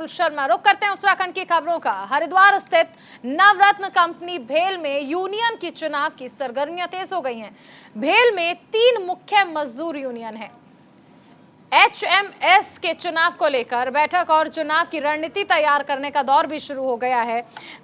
चारुल शर्मा। रुक करते हैं उत्तराखंड की खबरों का। हरिद्वार स्थित नवरत्न कंपनी भेल में यूनियन की चुनाव की सरगर्मियां तेज हो गई हैं। भेल में 3 मुख्य मजदूर यूनियन है। HMS के चुनाव को लेकर बैठक और चुनाव की रणनीति तैयार करने का दौर भी शुरू हो गया है।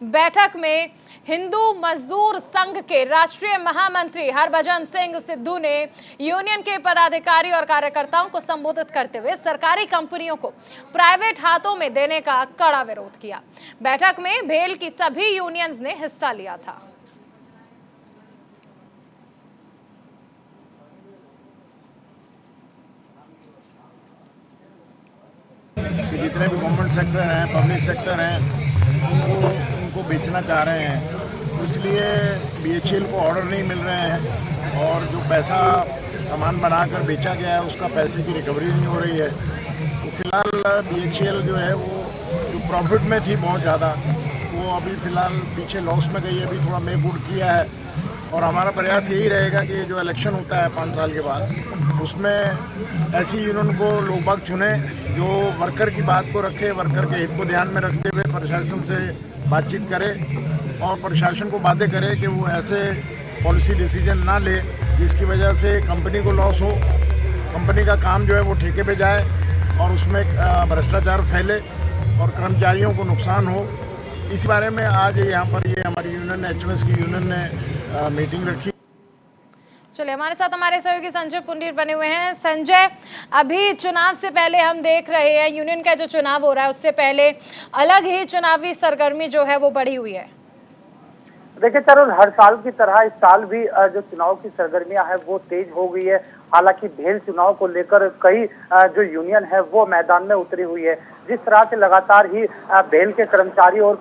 बैठक में हिंदू मजदूर संघ के राष्ट्रीय महामंत्री हरभजन सिंह सिद्धू ने यूनियन के पदाधिकारी और कार्यकर्ताओं को संबोधित करते हुए सरकारी कंपनियों को प्राइवेट हाथों में देने का कड़ा विरोध किया। बैठक में भेल की सभी यूनियंस ने हिस्सा लिया था। कि जितने भी गवर्नमेंट सेक्टर हैं, पब्लिक सेक्टर हैं, उनको बेचना चाह रहे हैं, इसलिए BHEL को ऑर्डर नहीं मिल रहे हैं और जो पैसा सामान बनाकर बेचा गया है उसका पैसे की रिकवरी नहीं हो रही है। तो फिलहाल BHEL जो है वो जो प्रॉफिट में थी बहुत ज़्यादा, वो अभी फ़िलहाल पीछे लॉस में गई है। अभी थोड़ा मेक गुड किया है और हमारा प्रयास यही रहेगा कि जो इलेक्शन होता है 5 साल के बाद, उसमें ऐसी यूनियन को लोग बाग चुने जो वर्कर की बात को रखे, वर्कर के हित को ध्यान में रखते हुए प्रशासन से बातचीत करे और प्रशासन को बातें करे कि वो ऐसे पॉलिसी डिसीजन ना ले जिसकी वजह से कंपनी को लॉस हो, कंपनी का काम जो है वो ठेके पे जाए और उसमें भ्रष्टाचार फैले और कर्मचारियों को नुकसान हो। इस बारे में आज यहाँ पर ये हमारी यूनियन HMS की यूनियन ने मीटिंग रखी। चलिए, हमारे साथ हमारे सहयोगी संजय पुंडीर बने हुए हैं। संजय, अभी चुनाव से पहले हम देख रहे हैं यूनियन का जो चुनाव हो रहा है उससे पहले अलग ही चुनावी सरगर्मी जो है वो बढ़ी हुई है। देखिए चारुल, हर साल की तरह इस साल भी जो चुनाव की सरगर्मियां है वो तेज हो गई है। हालांकि भेल चुनाव को लेकर कई जो यूनियन है वो मैदान में उतरी हुई है। जिस तरह से लगातार ही भेल के कर्मचारी और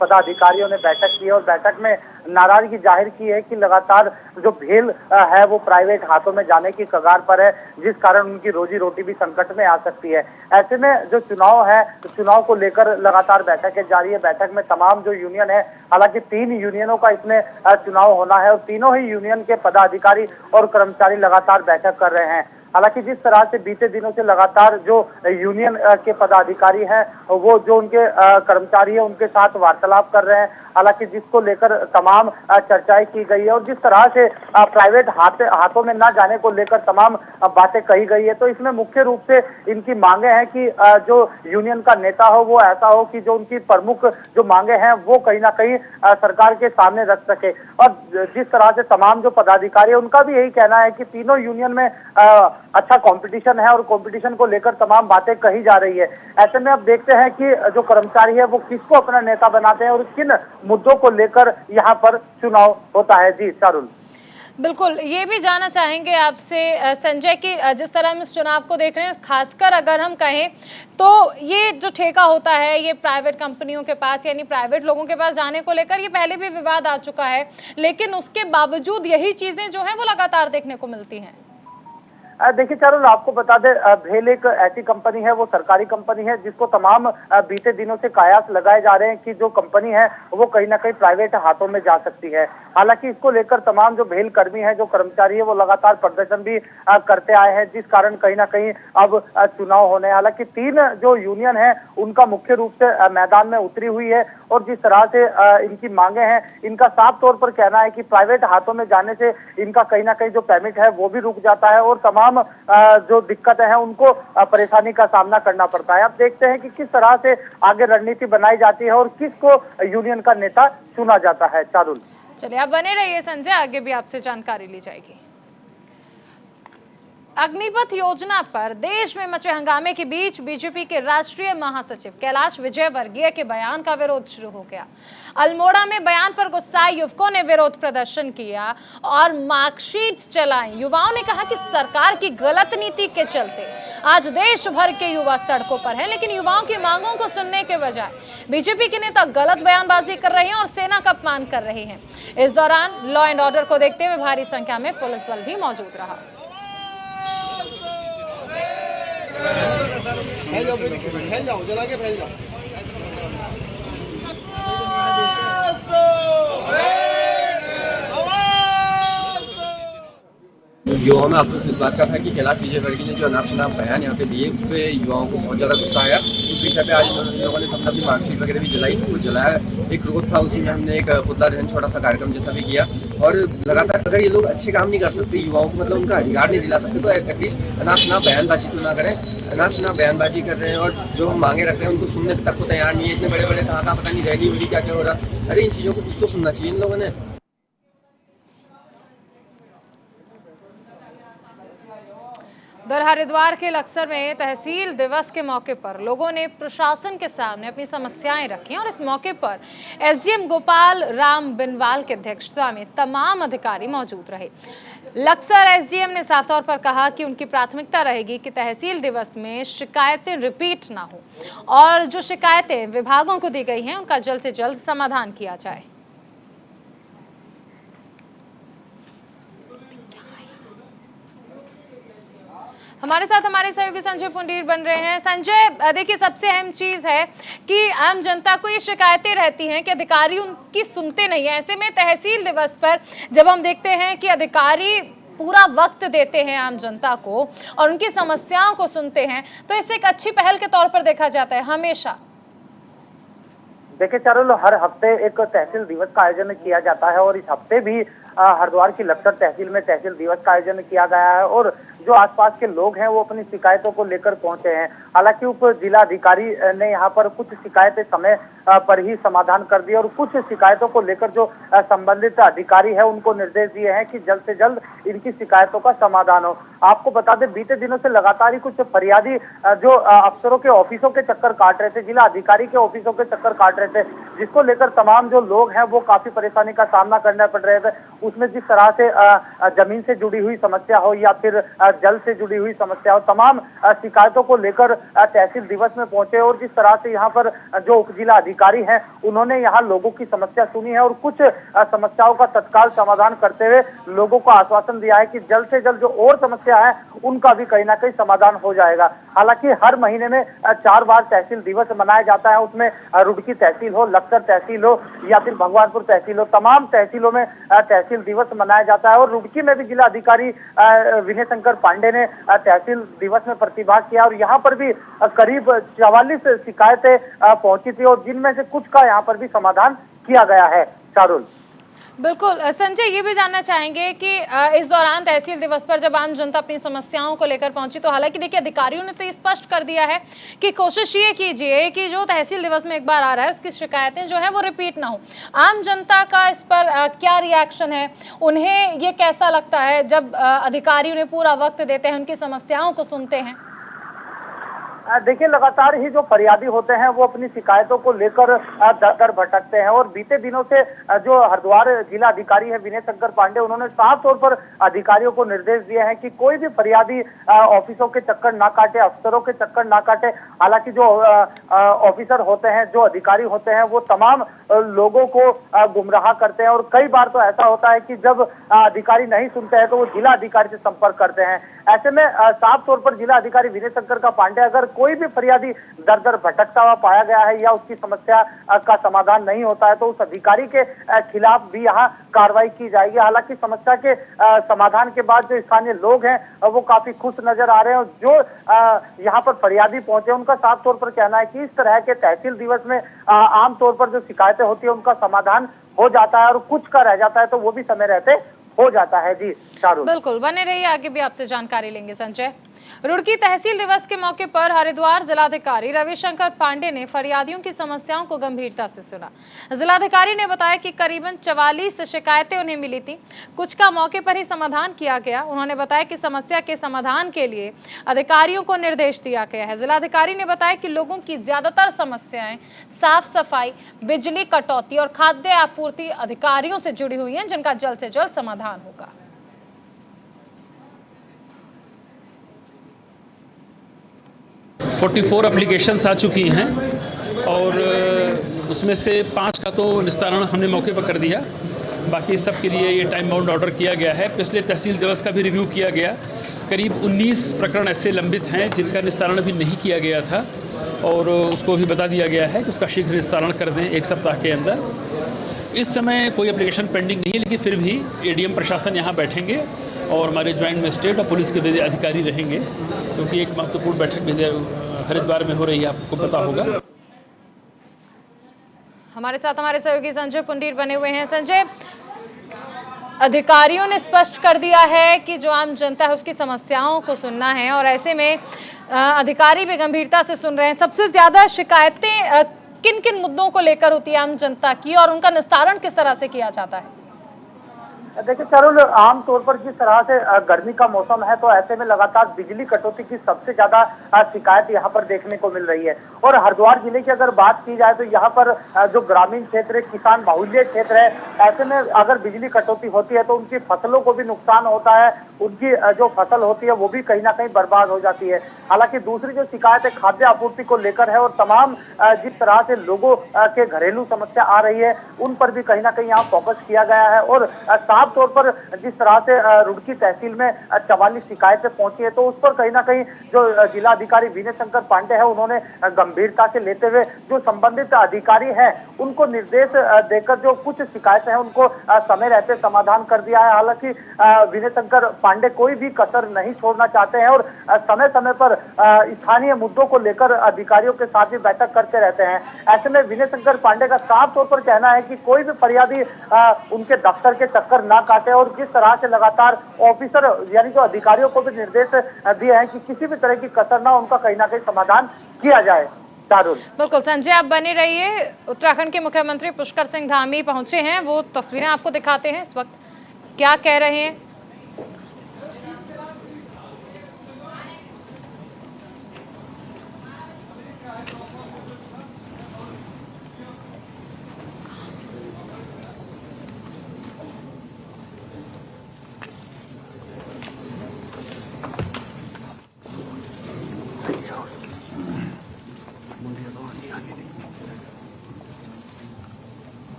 पदाधिकारियों ने बैठक की और बैठक में नाराजगी जाहिर की है कि लगातार जो भेल है वो प्राइवेट हाथों में जाने की कगार पर है, जिस कारण उनकी रोजी रोटी भी संकट में आ सकती है। ऐसे में जो चुनाव है, तो चुनाव को लेकर लगातार बैठकें जारी है। बैठक में तमाम जो यूनियन है, हालांकि 3 यूनियनों का इसमें चुनाव होना है और तीनों ही यूनियन के पदाधिकारी और कर्मचारी लगातार बैठक कर रहे हैं। हालांकि जिस तरह से बीते दिनों से लगातार जो यूनियन के पदाधिकारी हैं वो जो उनके कर्मचारी हैं उनके साथ वार्तालाप कर रहे हैं, हालांकि जिसको लेकर तमाम चर्चाएं की गई है और जिस तरह से प्राइवेट हाथों में ना जाने को लेकर तमाम बातें कही गई है। तो इसमें मुख्य रूप से इनकी मांगे हैं कि जो यूनियन का नेता हो वो ऐसा हो कि जो उनकी प्रमुख जो मांगे हैं वो कहीं ना कहीं सरकार के सामने रख सके। और जिस तरह से तमाम जो पदाधिकारी है उनका भी यही कहना है कि तीनों यूनियन में अच्छा कंपटीशन है और कंपटीशन को लेकर तमाम बातें कही जा रही है। ऐसे में अब देखते हैं कि जो कर्मचारी है वो किसको अपना नेता बनाते हैं और किन मुद्दों को लेकर यहाँ पर चुनाव होता है। जी चारुल, बिल्कुल, ये भी जानना चाहेंगे आपसे संजय कि जिस तरह हम इस चुनाव को देख रहे हैं, खासकर अगर हम कहें तो ये जो ठेका होता है ये प्राइवेट कंपनियों के पास यानी प्राइवेट लोगों के पास जाने को लेकर ये पहले भी विवाद आ चुका है, लेकिन उसके बावजूद यही चीजें जो हैं वो लगातार देखने को मिलती हैं। देखिए चारुल, आपको बता दें भेल एक ऐसी कंपनी है, वो सरकारी कंपनी है जिसको तमाम बीते दिनों से कयास लगाए जा रहे हैं कि जो कंपनी है वो कहीं ना कहीं प्राइवेट हाथों में जा सकती है। हालांकि इसको लेकर तमाम जो भेल कर्मी है, जो कर्मचारी है, वो लगातार प्रदर्शन भी करते आए हैं, जिस कारण कहीं ना कहीं अब चुनाव होने। हालांकि 3 जो यूनियन है उनका मुख्य रूप से मैदान में उतरी हुई है और जिस तरह से इनकी मांगे हैं, इनका साफ तौर पर कहना है कि प्राइवेट हाथों में जाने से इनका कहीं ना कहीं जो पेमेंट है वो भी रुक जाता है और तमाम जो दिक्कतें हैं उनको परेशानी का सामना करना पड़ता है। अब देखते हैं कि किस तरह से आगे रणनीति बनाई जाती है और किसको यूनियन का नेता चुना जाता है। चारुल, चलिए आप बने रहिए संजय, आगे भी आपसे जानकारी ली जाएगी। अग्निपथ योजना पर देश में मचे हंगामे के बीच बीजेपी के राष्ट्रीय महासचिव कैलाश विजयवर्गीय के बयान का विरोध शुरू हो गया। अल्मोड़ा में बयान पर गुस्साए युवकों ने विरोध प्रदर्शन किया और मार्कशीट्स जलाई। युवाओं ने कहा कि सरकार की गलत नीति के चलते आज देश भर के युवा सड़कों पर हैं, लेकिन युवाओं की मांगों को सुनने के बजाय बीजेपी के नेता गलत बयानबाजी कर रहे हैं और सेना का अपमान कर रहे हैं। इस दौरान लॉ एंड ऑर्डर को देखते हुए भारी संख्या में पुलिस बल भी मौजूद रहा। फैल जाओ, जला के फैल जाओ। युवाओं में आक्रोश इस बात का था कि कैलाश विजयवर्गीय ने जो अनाप शनाप बयान यहाँ पे दिए उस पर युवाओं को बहुत ज़्यादा गुस्सा आया। उस विषय पे आज इन लोगों ने सबने अपनी मार्कशीट वगैरह भी जलाई, वो जलाया। एक रोड था, उसी में हमने एक पुतला दहन छोटा सा कार्यक्रम जैसा भी किया। और लगातार अगर ये लोग अच्छे काम नहीं कर सकते, युवाओं को मतलब उनका अधिकार नहीं दिला सकते, तो एटलीस्ट अनाप शनाप बयानबाजी तो ना करें। अनाप शनाप बयानबाजी कर रहे हैं और जो हम मांगे रख रहे हैं उनको सुनने तक को तैयार नहीं है। इतने बड़े बड़े कहाँ पता नहीं रैली वैली क्या क्या हो रहा। अरे इन चीज़ों को कुछ तो सुनना चाहिए इन लोगों ने। उधर हरिद्वार के लक्सर में तहसील दिवस के मौके पर लोगों ने प्रशासन के सामने अपनी समस्याएं रखी और इस मौके पर एसडीएम गोपाल राम बिनवाल की अध्यक्षता में तमाम अधिकारी मौजूद रहे। लक्सर एसडीएम ने साफ तौर पर कहा कि उनकी प्राथमिकता रहेगी कि तहसील दिवस में शिकायतें रिपीट ना हो और जो शिकायतें विभागों को दी गई हैं उनका जल्द से जल्द समाधान किया जाए। हमारे साथ हमारे सहयोगी संजय पुंडीर बन रहे हैं। संजय, देखिए सबसे अहम चीज है कि आम जनता को ये शिकायतें रहती हैं कि अधिकारी उनकी सुनते नहीं है। ऐसे में तहसील दिवस पर जब हम देखते हैं कि अधिकारी पूरा वक्त देते हैं आम जनता को और उनकी समस्याओं को सुनते हैं, तो इसे एक अच्छी पहल के तौर पर देखा जाता है हमेशा। देखिए चारुल, हर हफ्ते एक तहसील दिवस का आयोजन किया जाता है और इस हफ्ते भी हरिद्वार की लक्सर तहसील में तहसील दिवस का आयोजन किया गया है और जो आसपास के लोग हैं वो अपनी शिकायतों को लेकर पहुंचे हैं। हालांकि उप जिलाधिकारी ने यहाँ पर कुछ शिकायतें समय पर ही समाधान कर दी और कुछ शिकायतों को लेकर जो संबंधित अधिकारी है उनको निर्देश दिए हैं कि जल्द से जल्द इनकी शिकायतों का समाधान हो। आपको बता दें, बीते दिनों से लगातार ही कुछ फरियादी जो अफसरों के ऑफिसों के चक्कर काट रहे थे, जिला अधिकारी के ऑफिसों के चक्कर काट रहे थे, जिसको लेकर तमाम जो लोग हैं वो काफी परेशानी का सामना करना पड़ रहे थे। उसमें जिस तरह से जमीन से जुड़ी हुई समस्या हो या फिर जल से जुड़ी हुई समस्या हो, तमाम शिकायतों को लेकर तहसील दिवस में पहुंचे और जिस तरह से यहाँ पर जो उप जिला अधिकारी हैं उन्होंने यहाँ लोगों की समस्या सुनी है और कुछ समस्याओं का तत्काल समाधान करते हुए लोगों को आश्वासन दिया है कि जल्द से जल्द जो और समस्या है उनका भी कहीं ना कहीं समाधान हो जाएगा। हालांकि हर महीने में 4 बार तहसील दिवस मनाया जाता है, उसमें रुड़की तहसील हो, लक्सर तहसील हो या फिर भगवानपुर तहसील हो, तमाम तहसीलों में तहसील दिवस मनाया जाता है और रुड़की में भी जिला अधिकारी विनय शंकर पांडे ने तहसील दिवस में प्रतिभाग किया और यहाँ पर भी करीब 44 शिकायतें पहुंची थी और जिनमें से कुछ का यहाँ पर भी समाधान किया गया है। शारुल, बिल्कुल संजय, ये भी जानना चाहेंगे कि इस दौरान तहसील दिवस पर जब आम जनता अपनी समस्याओं को लेकर पहुंची, तो हालांकि देखिए अधिकारियों ने तो ये स्पष्ट कर दिया है कि कोशिश ये कीजिए कि जो तहसील दिवस में एक बार आ रहा है उसकी शिकायतें जो है वो रिपीट ना हो। आम जनता का इस पर क्या रिएक्शन है, उन्हें ये कैसा लगता है जब अधिकारी उन्हें पूरा वक्त देते हैं, उनकी समस्याओं को सुनते हैं? देखिए, लगातार ही जो फरियादी होते हैं वो अपनी शिकायतों को लेकर दर दर भटकते हैं और बीते दिनों से जो हरिद्वार जिला अधिकारी है विनय शंकर पांडे, उन्होंने साफ तौर पर अधिकारियों को निर्देश दिए हैं कि कोई भी फरियादी ऑफिसों के चक्कर ना काटे, अफसरों के चक्कर ना काटे। हालांकि जो ऑफिसर होते हैं, जो अधिकारी होते हैं, वो तमाम लोगों को गुमराह करते हैं और कई बार तो ऐसा होता है कि जब अधिकारी नहीं सुनते हैं तो वो जिला अधिकारी से संपर्क करते हैं। ऐसे में साफ तौर पर जिला अधिकारी विनय शंकर का पांडे, अगर कोई भी फरियादी दर दर भटकता हुआ पाया गया है या उसकी समस्या का समाधान नहीं होता है तो उस अधिकारी के खिलाफ भी यहाँ कार्रवाई की जाएगी। हालांकि समस्या के समाधान के बाद जो स्थानीय लोग हैं वो काफी खुश नजर आ रहे हैं और जो यहाँ पर फरियादी पहुंचे उनका साफ तौर पर कहना है कि इस तरह के तहसील दिवस में आमतौर पर जो शिकायतें होती है उनका समाधान हो जाता है और कुछ का रह जाता है तो वो भी समय रहते हो जाता है। जी शाहरुख, बिल्कुल बने रहिए, आगे भी आपसे जानकारी लेंगे। संजय, रुड़की तहसील दिवस के मौके पर हरिद्वार जिलाधिकारी रविशंकर पांडे ने फरियादियों की समस्याओं को गंभीरता से सुना। जिलाधिकारी ने बताया कि करीबन 44 शिकायतें उन्हें मिली थी, कुछ का मौके पर ही समाधान किया गया। उन्होंने बताया कि समस्या के समाधान के लिए अधिकारियों को निर्देश दिया गया है। जिलाधिकारी ने बताया कि लोगों की ज्यादातर समस्याएं साफ सफाई, बिजली कटौती और खाद्य आपूर्ति अधिकारियों से जुड़ी हुई हैं, जिनका जल्द से जल्द समाधान होगा। 44 एप्लीकेशंस आ चुकी हैं और उसमें से 5 का तो निस्तारण हमने मौके पर कर दिया। बाकी सब के लिए ये टाइम बाउंड ऑर्डर किया गया है। पिछले तहसील दिवस का भी रिव्यू किया गया। करीब 19 प्रकरण ऐसे लंबित हैं जिनका निस्तारण अभी नहीं किया गया था और उसको भी बता दिया गया है कि उसका शीघ्र निस्तारण कर दें 1 सप्ताह के अंदर। इस समय कोई एप्लीकेशन पेंडिंग नहीं है, लेकिन फिर भी एडीएम प्रशासन यहाँ बैठेंगे और हमारे ज्वाइंट मजिस्ट्रेट और पुलिस के भी अधिकारी रहेंगे, क्योंकि एक महत्वपूर्ण बैठक भी हरिद्वार में हो रही है, आपको पता होगा। हमारे साथ हमारे सहयोगी संजय पुंडीर बने हुए हैं। संजय, अधिकारियों ने स्पष्ट कर दिया है कि जो आम जनता है उसकी समस्याओं को सुनना है, और ऐसे में अधिकारी भी गंभीरता से सुन रहे हैं। सबसे ज्यादा शिकायतें किन किन मुद्दों को लेकर होती है आम जनता की, और उनका निस्तारण किस तरह से किया जाता है? देखिए तरुण, आमतौर पर जिस तरह से गर्मी का मौसम है तो ऐसे में लगातार बिजली कटौती की सबसे ज्यादा शिकायत यहाँ पर देखने को मिल रही है। और हरिद्वार जिले की अगर बात की जाए तो यहाँ पर जो ग्रामीण क्षेत्र है, किसान बाहुल्य क्षेत्र है, ऐसे में अगर बिजली कटौती होती है तो उनकी फसलों को भी नुकसान होता है, उनकी जो फसल होती है वो भी कहीं ना कहीं बर्बाद हो जाती है। हालांकि दूसरी जो शिकायत है खाद्य आपूर्ति को लेकर है, और तमाम जिस तरह से लोगों के घरेलू समस्या आ रही है उन पर भी कहीं ना कहीं यहाँ फोकस किया गया है। और साफ तौर पर जिस तरह से रुड़की तहसील में 44 शिकायतें पहुंची है तो उस पर कहीं ना कहीं जो जिला अधिकारी विनय शंकर पांडे है उन्होंने गंभीरता से लेते हुए जो संबंधित अधिकारी है उनको निर्देश देकर जो कुछ शिकायतें हैं उनको समय रहते समाधान कर दिया है। हालांकि विनय शंकर पांडे कोई भी कसर नहीं छोड़ना चाहते हैं और समय समय पर स्थानीय मुद्दों को लेकर अधिकारियों के साथ भी बैठक करते रहते हैं। ऐसे में विनय शंकर पांडे का साफ तौर पर कहना है कि कोई भी फरियादी उनके दफ्तर के चक्कर ना काटे, और जिस तरह से लगातार ऑफिसर यानी जो अधिकारियों को भी निर्देश दिए हैं कि किसी भी तरह की कसर ना उनका कहीं ना कहीं समाधान किया जाए। बिल्कुल संजय, आप बने रहिए। उत्तराखंड के मुख्यमंत्री पुष्कर सिंह धामी पहुंचे हैं, वो तस्वीरें आपको दिखाते हैं इस वक्त क्या कह रहे हैं।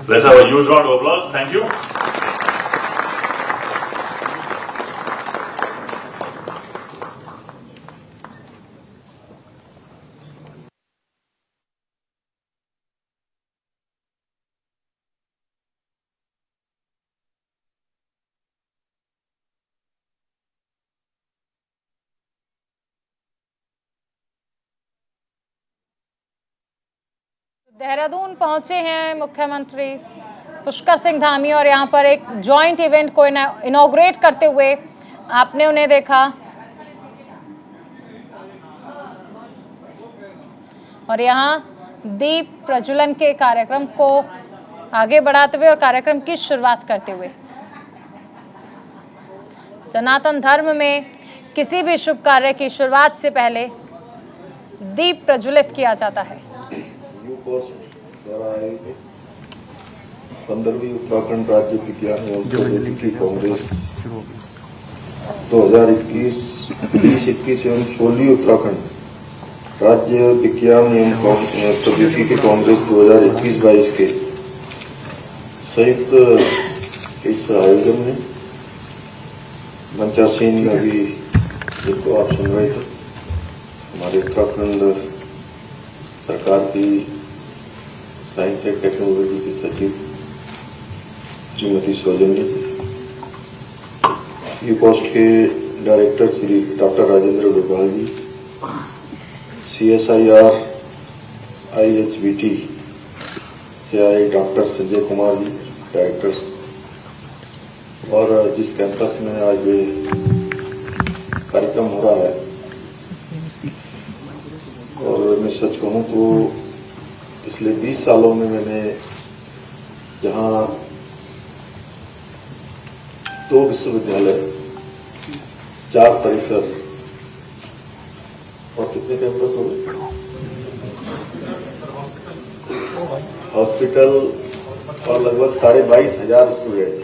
Let's have a huge round of applause. Thank you. Dehradun पहुंचे हैं मुख्यमंत्री पुष्कर सिंह धामी, और यहां पर एक जॉइंट इवेंट को इनॉग्रेट करते हुए आपने उन्हें देखा, और यहां दीप प्रज्वलन के कार्यक्रम को आगे बढ़ाते हुए और कार्यक्रम की शुरुआत करते हुए सनातन धर्म में किसी भी शुभ कार्य की शुरुआत से पहले दीप प्रज्वलित किया जाता है। 15वीं उत्तराखंड राज्य विज्ञान एवं प्रौद्योगिकी कांग्रेस 2021 एवं 16वीं उत्तराखंड राज्य विज्ञान एवं प्रौद्योगिकी कांग्रेस 2021-22 के संयुक्त इस आयोजन में मंचासीन अभी जिनको आप सुन रहे थे हमारे उत्तराखंड सरकार की साइंस एंड टेक्नोलॉजी की सचिव श्रीमती सौजन्य, यू पोस्ट के director Shri doctor Rajendra Gopal ji, CSIR IHBT से आए डॉक्टर संजय कुमार जी डायरेक्टर, और जिस कैंपस में आज ये कार्यक्रम हो रहा है, और मैं सच कहूं तो पिछले 20 सालों में मैंने जहां 2 विश्वविद्यालय, 4 परिसर और कितने कैंपस हो गए, हॉस्पिटल और लगभग 22,500 स्टूडेंट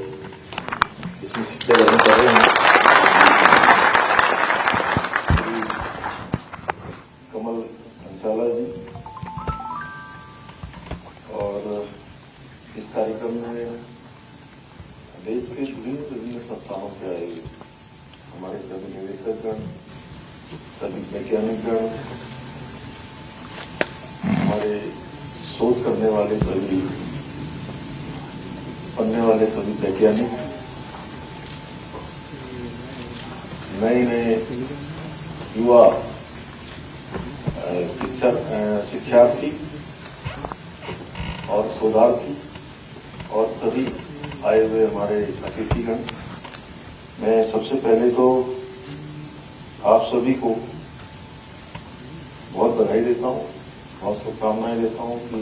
इसमें शिक्षा ग्रहण कर रहे हैं। कमल अंसाला जी, और इस कार्यक्रम में देश के विभिन्न संस्थानों से आए हमारे सभी निवेशकगण, सभी वैज्ञानिकगण, हमारे शोध करने वाले सभी, पढ़ने वाले सभी वैज्ञानिक, नए नए युवा शिक्षार्थी और शोधार्थी और सभी आए हुए हमारे अतिथिगण, मैं सबसे पहले तो आप सभी को बहुत बधाई देता हूं, बहुत शुभकामनाएं देता हूं कि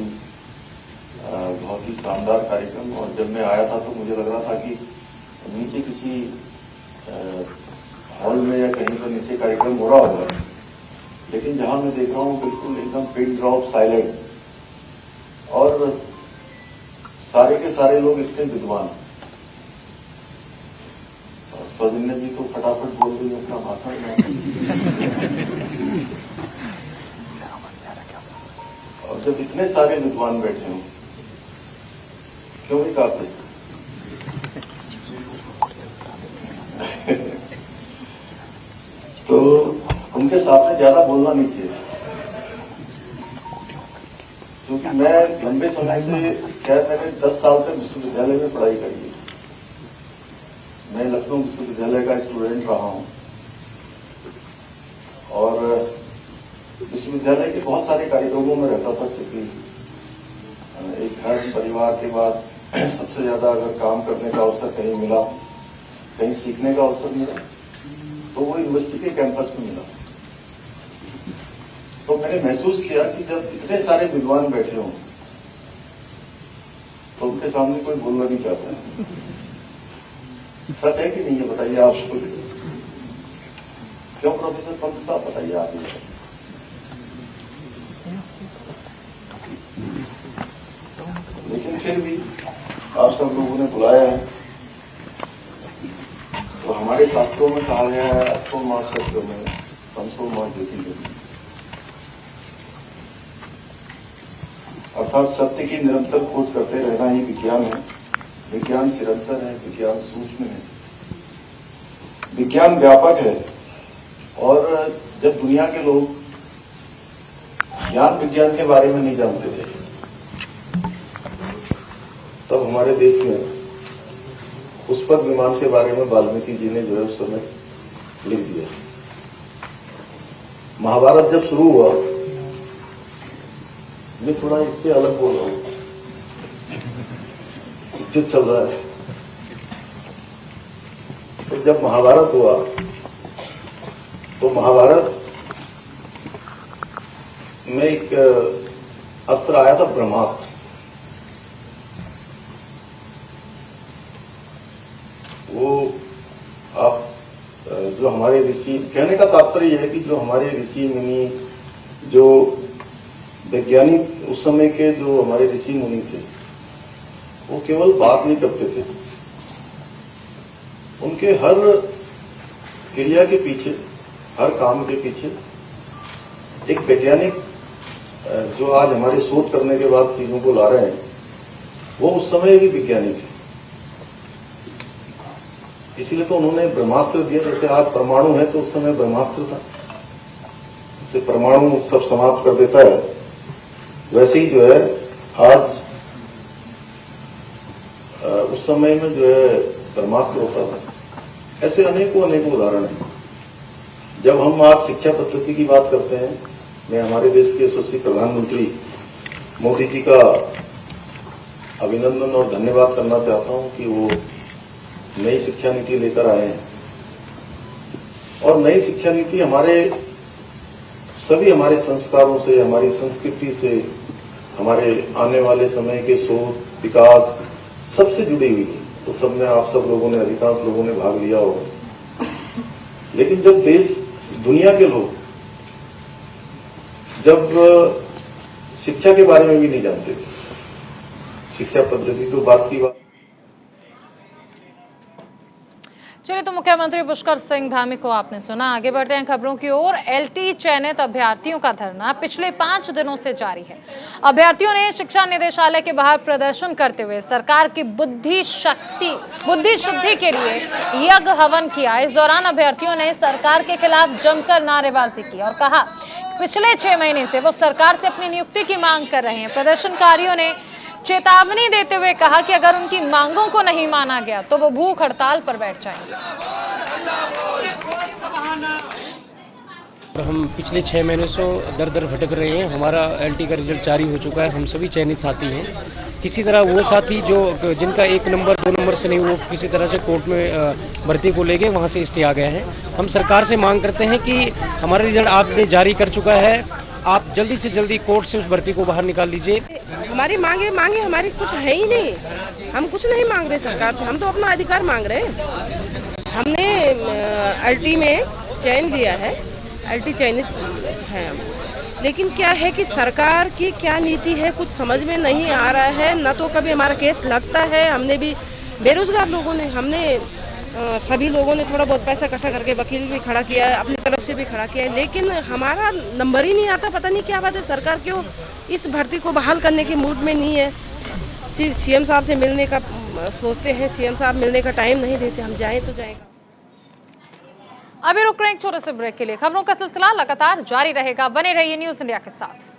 बहुत ही शानदार कार्यक्रम। और जब मैं आया था तो मुझे लग रहा था कि नीचे किसी हॉल में या कहीं पर नीचे कार्यक्रम हो रहा होगा, लेकिन जहां मैं देख रहा हूं बिल्कुल एकदम पिन ड्रॉप साइलेंट, और सारे के सारे लोग इतने विद्वान। सौजन्य जी तो फटाफट बोल रही है अपना भाषण में, और जब इतने सारे विद्वान बैठे हों, क्यों भी काफी तो उनके सामने ज्यादा बोलना नहीं चाहिए, क्योंकि मैं लंबे समय से, खैर मैंने 10 साल तक विश्वविद्यालय में पढ़ाई करी है। मैं लखनऊ विश्वविद्यालय का स्टूडेंट रहा हूं और विश्वविद्यालय के बहुत सारे कार्यक्रमों में रहता था, क्योंकि एक घर परिवार के बाद सबसे ज्यादा अगर काम करने का अवसर कहीं मिला, कहीं सीखने का अवसर मिला, तो वो यूनिवर्सिटी के कैंपस में मिला। तो मैंने महसूस किया कि जब इतने सारे विद्वान बैठे हों तो उनके सामने कोई बोलना नहीं चाहता है। सच है कि नहीं है, बताइए आप खुद। क्यों प्रोफेसर पंत साहब, बताइए आप ही। लेकिन फिर भी आप सब लोगों ने बुलाया है, तो हमारे शास्त्रों में कहा गया है, अस्तो मां सत्य में तमसो मां ज्योति, अर्थात सत्य की निरंतर खोज करते रहना ही विज्ञान है। विज्ञान चिरंतर है, विज्ञान सूक्ष्म है, विज्ञान व्यापक है। और जब दुनिया के लोग ज्ञान विज्ञान के बारे में नहीं जानते थे, तब हमारे देश में पुष्पक विमान के बारे में वाल्मीकि जी ने जो है उस समय लिख दिया। महाभारत जब शुरू हुआ, मैं थोड़ा इससे अलग बोल रहा हूं, उचित चल रहा है। तो जब महाभारत हुआ तो महाभारत में एक अस्त्र आया था, ब्रह्मास्त्र। वो आप जो हमारे ऋषि, कहने का तात्पर्य यह है कि जो हमारे ऋषि मुनि, जो वैज्ञानिक उस समय के जो हमारे ऋषि मुनि थे, वो केवल बात नहीं करते थे, उनके हर क्रिया के पीछे, हर काम के पीछे एक वैज्ञानिक, जो आज हमारे शोध करने के बाद चीजों को ला रहे हैं, वो उस समय भी विज्ञानी थे। इसीलिए तो उन्होंने ब्रह्मास्त्र दिया। जैसे आज परमाणु है तो उस समय ब्रह्मास्त्र था, इससे परमाणु सब समाप्त कर देता है, वैसे ही जो है आज उस समय में जो है ब्रह्मास्त्र होता था। ऐसे अनेकों उदाहरण हैं। जब हम आज शिक्षा पद्धति की बात करते हैं, मैं हमारे देश के यशस्वी प्रधानमंत्री मोदी जी का अभिनंदन और धन्यवाद करना चाहता हूं कि वो नई शिक्षा नीति लेकर आए हैं। और नई शिक्षा नीति सभी हमारे संस्कारों से, हमारी संस्कृति से, हमारे आने वाले समय के शोध विकास सबसे जुड़ी हुई थी। तो सब में आप सब लोगों ने, अधिकांश लोगों ने भाग लिया होगा। लेकिन जब दुनिया के लोग जब शिक्षा के बारे में भी नहीं जानते थे, शिक्षा पद्धति तो बात की बात। चलिए, तो मुख्यमंत्री पुष्कर सिंह धामी को आपने सुना। आगे बढ़ते हैं खबरों की ओर। एलटी चयनित अभ्यर्थियों का धरना पिछले 5 दिनों से जारी है। अभ्यर्थियों ने शिक्षा निदेशालय के बाहर प्रदर्शन करते हुए सरकार की बुद्धि शुद्धि के लिए यज्ञ हवन किया। इस दौरान अभ्यर्थियों ने सरकार के खिलाफ जमकर नारेबाजी की और कहा पिछले 6 महीने से वो सरकार से अपनी नियुक्ति की मांग कर रहे हैं। प्रदर्शनकारियों ने चेतावनी देते हुए कहा कि अगर उनकी मांगों को नहीं माना गया तो वो भूख हड़ताल पर बैठ जाएंगे। हम पिछले 6 महीने से दर दर भटक रहे हैं। हमारा एलटी का रिजल्ट जारी हो चुका है। हम सभी चयनित साथी हैं। किसी तरह वो साथी जो जिनका 1 नंबर 2 नंबर से नहीं, वो किसी तरह से कोर्ट में भर्ती को लेके वहाँ से स्टे आ गया है। हम सरकार से मांग करते हैं कि हमारा रिजल्ट आपने जारी कर चुका है, आप जल्दी से जल्दी कोर्ट से उस भर्ती को बाहर निकाल लीजिए। हमारी मांगे हमारी कुछ है ही नहीं। हम कुछ नहीं मांग रहे सरकार से, हम तो अपना अधिकार मांग रहे हैं। हमने एलटी में चयन दिया है, एलटी चयनित है, लेकिन क्या है कि सरकार की क्या नीति है कुछ समझ में नहीं आ रहा है। न तो कभी हमारा केस लगता है, हमने भी बेरोजगार लोगों ने, हमने सभी लोगों ने थोड़ा बहुत पैसा इकट्ठा करके वकील भी खड़ा किया है, अपनी तरफ से भी खड़ा किया है, लेकिन हमारा नंबर ही नहीं आता। पता नहीं क्या बात है, सरकार क्यों इस भर्ती को बहाल करने के मूड में नहीं है। सीएम साहब से मिलने का सोचते हैं, सीएम साहब मिलने का टाइम नहीं देते। हम जाएं तो जाएगा। अभी रुक रहे हैं एक छोटे से ब्रेक के लिए। खबरों का सिलसिला लगातार जारी रहेगा, बने रहिए न्यूज़ इंडिया के साथ।